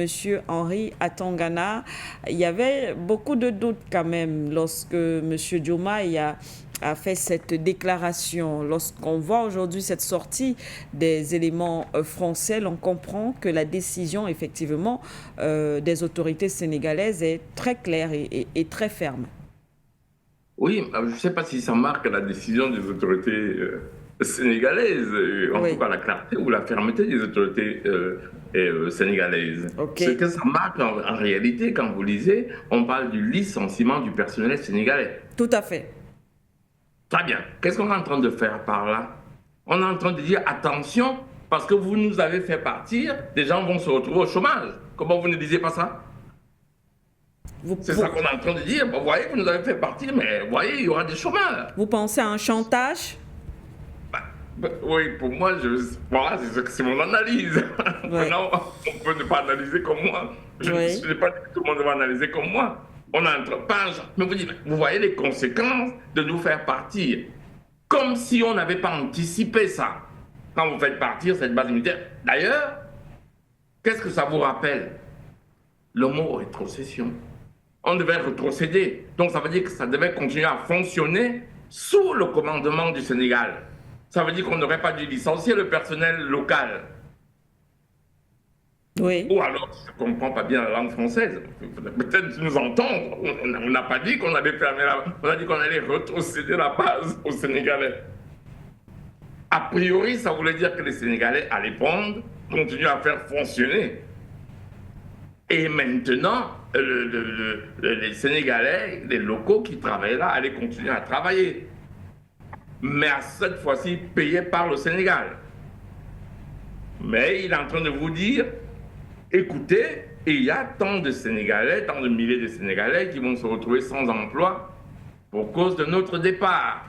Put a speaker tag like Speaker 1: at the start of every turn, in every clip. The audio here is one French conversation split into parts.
Speaker 1: M. Henri Atangana. Il y avait beaucoup de doutes quand même lorsque M. Diomaye a fait cette déclaration. Lorsqu'on voit aujourd'hui cette sortie des éléments français, on comprend que la décision, effectivement, des autorités sénégalaises est très claire et très ferme.
Speaker 2: Oui, je ne sais pas si ça marque la décision des autorités sénégalaises, en tout cas la clarté ou la fermeté des autorités sénégalaises. Ce
Speaker 1: Okay.
Speaker 2: que ça marque en réalité, quand vous lisez, on parle du licenciement du personnel sénégalais.
Speaker 1: Tout à fait.
Speaker 2: Très bien. Qu'est-ce qu'on est en train de faire par là? On est en train de dire attention, parce que vous nous avez fait partir, des gens vont se retrouver au chômage. Comment vous ne disiez pas ça? C'est ça qu'on est en train de dire. Vous voyez, vous nous avez fait partir, mais vous voyez, il y aura des chômeurs.
Speaker 1: Vous pensez à un chantage?
Speaker 2: Oui, pour moi, voilà, c'est mon analyse.
Speaker 1: Ouais.
Speaker 2: Maintenant, on peut ne pas analyser comme moi. Je n'ai pas dit que tout le monde va analyser comme moi. On a un pages. Mais vous voyez les conséquences de nous faire partir. Comme si on n'avait pas anticipé ça. Quand vous faites partir cette base militaire. D'ailleurs, qu'est-ce que ça vous rappelle? Le mot rétrocession. On devait rétrocéder. Donc ça veut dire que ça devait continuer à fonctionner sous le commandement du Sénégal. Ça veut dire qu'on n'aurait pas dû licencier le personnel local.
Speaker 1: Oui.
Speaker 2: Ou alors, je ne comprends pas bien la langue française. Peut-être nous entendre. On n'a pas dit qu'on allait fermer on a dit qu'on allait rétrocéder la base aux Sénégalais. A priori, ça voulait dire que les Sénégalais allaient prendre, continuer à faire fonctionner. Et maintenant, les Sénégalais, les locaux qui travaillaient là, allaient continuer à travailler. Mais à cette fois-ci, payés par le Sénégal. Mais il est en train de vous dire, écoutez, il y a tant de Sénégalais, tant de milliers de Sénégalais qui vont se retrouver sans emploi pour cause de notre départ.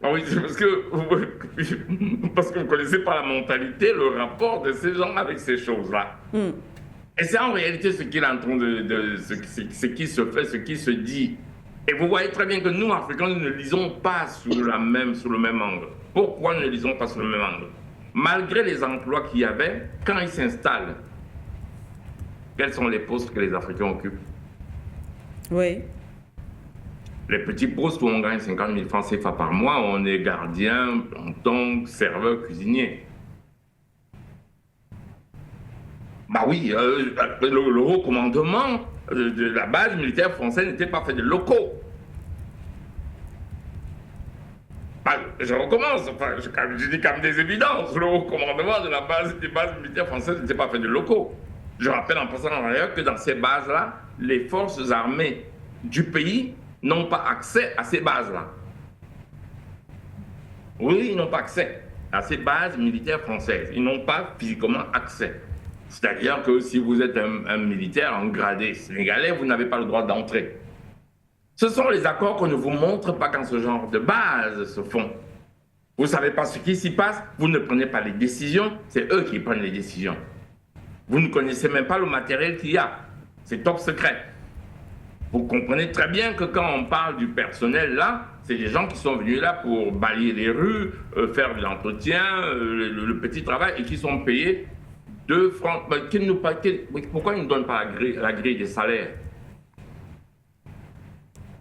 Speaker 2: Ah oui, c'est parce que vous ne connaissez pas la mentalité, le rapport de ces gens avec ces choses-là. Et c'est en réalité ce qu'il est en train ce qui se fait, ce qui se dit. Et vous voyez très bien que nous, Africains, nous ne lisons pas sous le même angle. Pourquoi nous ne lisons pas sous le même angle? Malgré les emplois qu'il y avait, quand ils s'installent, quels sont les postes que les Africains occupent?
Speaker 1: Oui.
Speaker 2: Les petits postes où on gagne 50 000 francs CFA par mois, on est gardien, planton, serveur, cuisinier. Bah oui, le haut commandement de la base militaire française n'était pas fait de locaux. Bah, je recommence, enfin, je dis quand même des évidences. Le haut commandement de la des bases militaires françaises n'était pas fait de locaux. Je rappelle en passant en arrière que dans ces bases-là, les forces armées du pays n'ont pas accès à ces bases-là. Oui, ils n'ont pas accès à ces bases militaires françaises. Ils n'ont pas physiquement accès. C'est-à-dire que si vous êtes un militaire en gradé sénégalais, vous n'avez pas le droit d'entrer. Ce sont les accords qu'on ne vous montre pas quand ce genre de bases se font. Vous ne savez pas ce qui s'y passe, vous ne prenez pas les décisions, c'est eux qui prennent les décisions. Vous ne connaissez même pas le matériel qu'il y a. C'est top secret. Vous comprenez très bien que quand on parle du personnel là, c'est des gens qui sont venus là pour balayer les rues, faire de l'entretien, le petit travail et qui sont payés 2 francs. Pourquoi ils ne nous donnent pas la grille des salaires?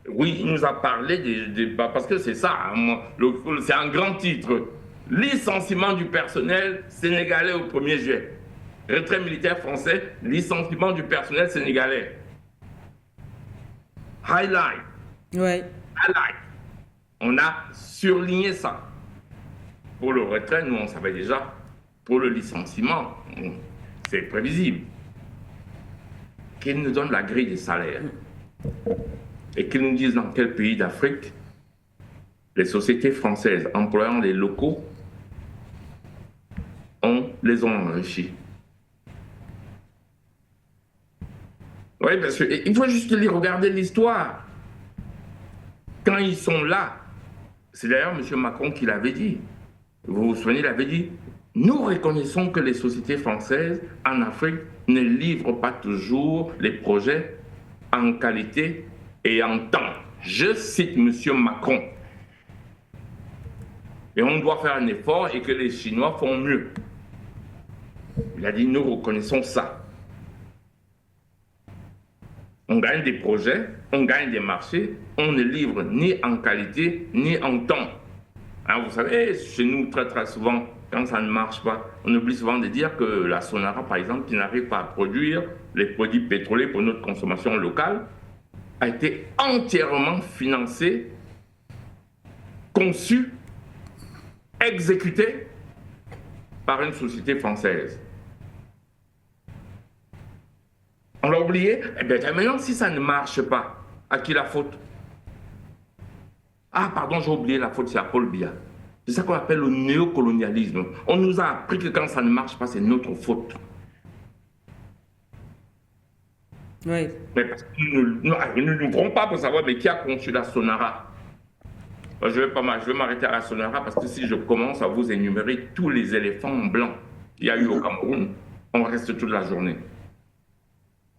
Speaker 2: Oui, il nous a parlé parce que c'est ça, hein, c'est un grand titre. Licenciement du personnel sénégalais au 1er juillet. Retrait militaire français, licenciement du personnel sénégalais. Highlight.
Speaker 1: Ouais.
Speaker 2: Highlight. On a surligné ça. Pour le retrait, nous on savait déjà. Pour le licenciement, c'est prévisible. Qu'ils nous donnent la grille des salaires. Et qu'ils nous disent dans quel pays d'Afrique les sociétés françaises employant les locaux les ont enrichis. Oui, parce qu'il faut juste regarder l'histoire. Quand ils sont là, c'est d'ailleurs M. Macron qui l'avait dit. Vous vous souvenez, il avait dit, nous reconnaissons que les sociétés françaises en Afrique ne livrent pas toujours les projets en qualité et en temps. Je cite M. Macron. Et on doit faire un effort et que les Chinois font mieux. Il a dit, nous reconnaissons ça. On gagne des projets, on gagne des marchés, on ne livre ni en qualité, ni en temps. Hein, vous savez, chez nous, très très souvent, quand ça ne marche pas, on oublie souvent de dire que la Sonara, par exemple, qui n'arrive pas à produire les produits pétroliers pour notre consommation locale, a été entièrement financée, conçue, exécutée par une société française. On l'a oublié. Eh bien, maintenant, si ça ne marche pas, à qui la faute? Ah, pardon, j'ai oublié, la faute, c'est à Paul Biya. C'est ça qu'on appelle le néocolonialisme. On nous a appris que quand ça ne marche pas, c'est notre faute.
Speaker 1: Oui.
Speaker 2: Mais parce que nous n'ouvrons pas pour savoir mais qui a conçu la Sonara. Je vais m'arrêter à la Sonara parce que si je commence à vous énumérer tous les éléphants blancs qu'il y a eu au Cameroun, on reste toute la journée.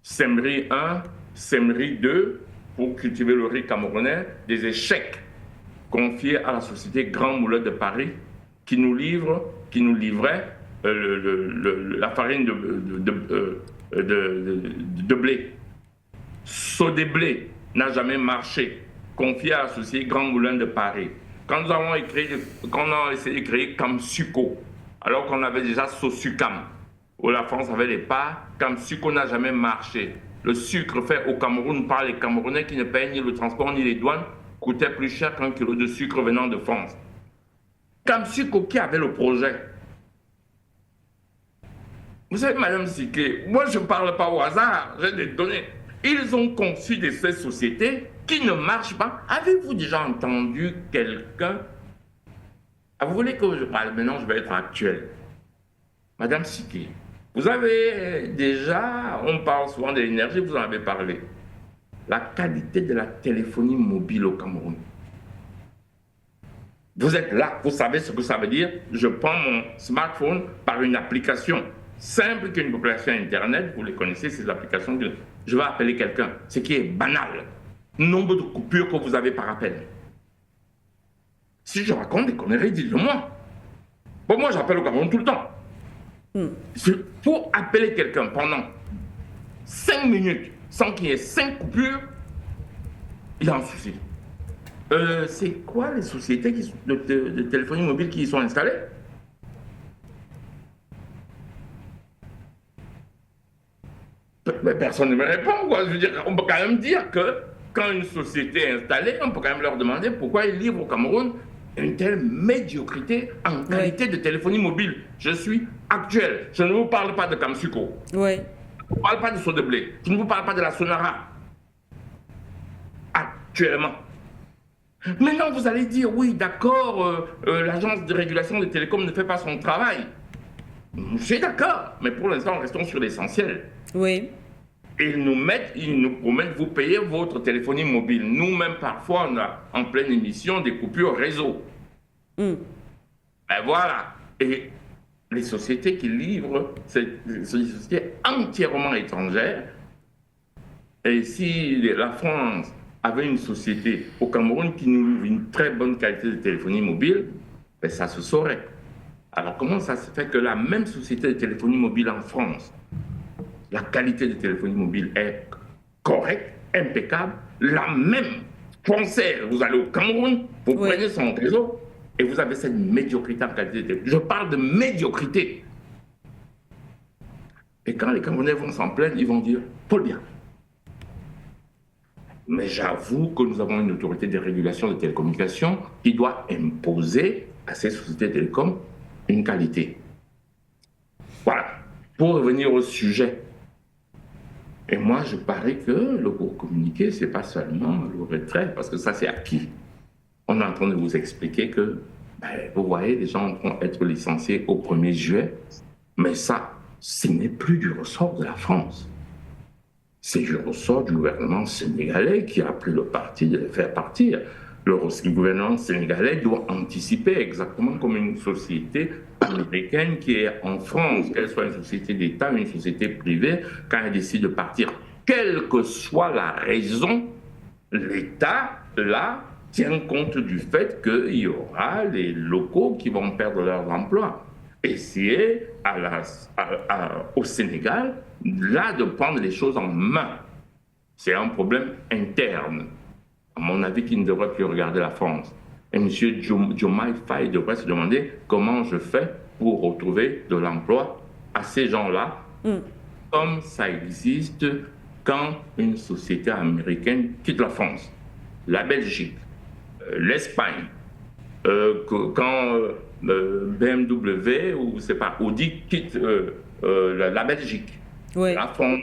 Speaker 2: Semri 1, Semri 2, pour cultiver le riz camerounais, des échecs confiés à la société Grand Moulin de Paris qui nous livrait la farine de blé. Sodéblé n'a jamais marché, confié à la société Grand Moulin de Paris. Quand nous avons essayé de créer Kamsuko, alors qu'on avait déjà Sosucam, où la France avait les parts, Kamsuko n'a jamais marché. Le sucre fait au Cameroun par les Camerounais qui ne payent ni le transport ni les douanes coûtait plus cher qu'un kilo de sucre venant de France. Kamsuko, qui avait le projet? Vous savez, Madame Siké, moi je ne parle pas au hasard, j'ai des données. Ils ont conçu ces sociétés qui ne marchent pas. Avez-vous déjà entendu quelqu'un? Ah, vous voulez que je parle? Maintenant, je vais être actuel. Madame Siké, vous avez déjà, on parle souvent de l'énergie, vous en avez parlé. La qualité de la téléphonie mobile au Cameroun. Vous êtes là, vous savez ce que ça veut dire. Je prends mon smartphone par une application simple qu'une application Internet, vous les connaissez, ces applications, je vais appeler quelqu'un, ce qui est banal. Nombre de coupures que vous avez par appel. Si je raconte des conneries, dites-le-moi. Bon, moi, j'appelle au Cameroun tout le temps. Pour appeler quelqu'un pendant 5 minutes, sans qu'il y ait 5 coupures, il y a un souci. C'est quoi les sociétés de téléphonie mobile qui y sont installées? Mais personne ne me répond, quoi. Je veux dire, on peut quand même dire que quand une société est installée, on peut quand même leur demander pourquoi ils livrent au Cameroun une telle médiocrité en qualité de téléphonie mobile. Je suis actuel. Je ne vous parle pas de Kamsuko.
Speaker 1: Oui.
Speaker 2: Je ne vous parle pas de Sodéblé. Je ne vous parle pas de la Sonara. Actuellement. Maintenant, vous allez dire, oui, d'accord, l'agence de régulation des télécoms ne fait pas son travail. Je suis d'accord, mais pour l'instant, restons sur l'essentiel.
Speaker 1: Oui.
Speaker 2: Ils nous promettent, vous payez votre téléphonie mobile. Nous-mêmes, parfois, on a en pleine émission des coupures réseau. Et voilà. Et les sociétés qui livrent, c'est des sociétés entièrement étrangères. Et si la France avait une société au Cameroun qui nous livre une très bonne qualité de téléphonie mobile, ben ça se saurait. Alors comment ça se fait que la même société de téléphonie mobile en France, la qualité de téléphonie mobile est correcte, impeccable, la même française, vous allez au Cameroun, vous prenez son réseau et vous avez cette médiocrité en qualité de téléphonie. Je parle de médiocrité. Et quand les Camerounais vont s'en plaindre, ils vont dire « Paul Biya ». Mais j'avoue que nous avons une autorité de régulation des télécommunications qui doit imposer à ces sociétés de télécom une qualité. Voilà. Pour revenir au sujet, et moi je parie que le court communiqué, ce n'est pas seulement le retrait, parce que ça c'est acquis. On est en train de vous expliquer que, vous voyez, les gens vont être licenciés au 1er juillet, mais ça, ce n'est plus du ressort de la France. C'est du ressort du gouvernement sénégalais qui a pris le parti de les faire partir. Le gouvernement sénégalais doit anticiper exactement comme une société américaine qui est en France, qu'elle soit une société d'État ou une société privée, quand elle décide de partir. Quelle que soit la raison, l'État, là, tient compte du fait qu'il y aura les locaux qui vont perdre leur emploi. essayer au Sénégal, là, de prendre les choses en main. C'est un problème interne, à mon avis, qui ne devrait plus regarder la France. Et M. Diomaye Faye devrait se demander comment je fais pour retrouver de l'emploi à ces gens-là, comme ça existe quand une société américaine quitte la France, la Belgique, l'Espagne, quand BMW ou c'est pas Audi quitte la Belgique, la France.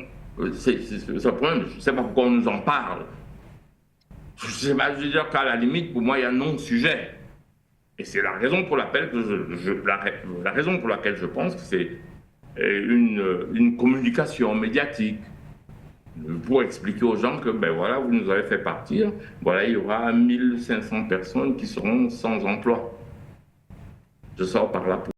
Speaker 2: C'est un problème. Je ne sais pas pourquoi on nous en parle. Je veux dire qu'à la limite, pour moi, il y a un non-sujet. Et c'est la raison pour laquelle la raison pour laquelle je pense que c'est une communication médiatique pour expliquer aux gens que, ben voilà, vous nous avez fait partir, voilà, il y aura 1500 personnes qui seront sans emploi. Je sors par là pour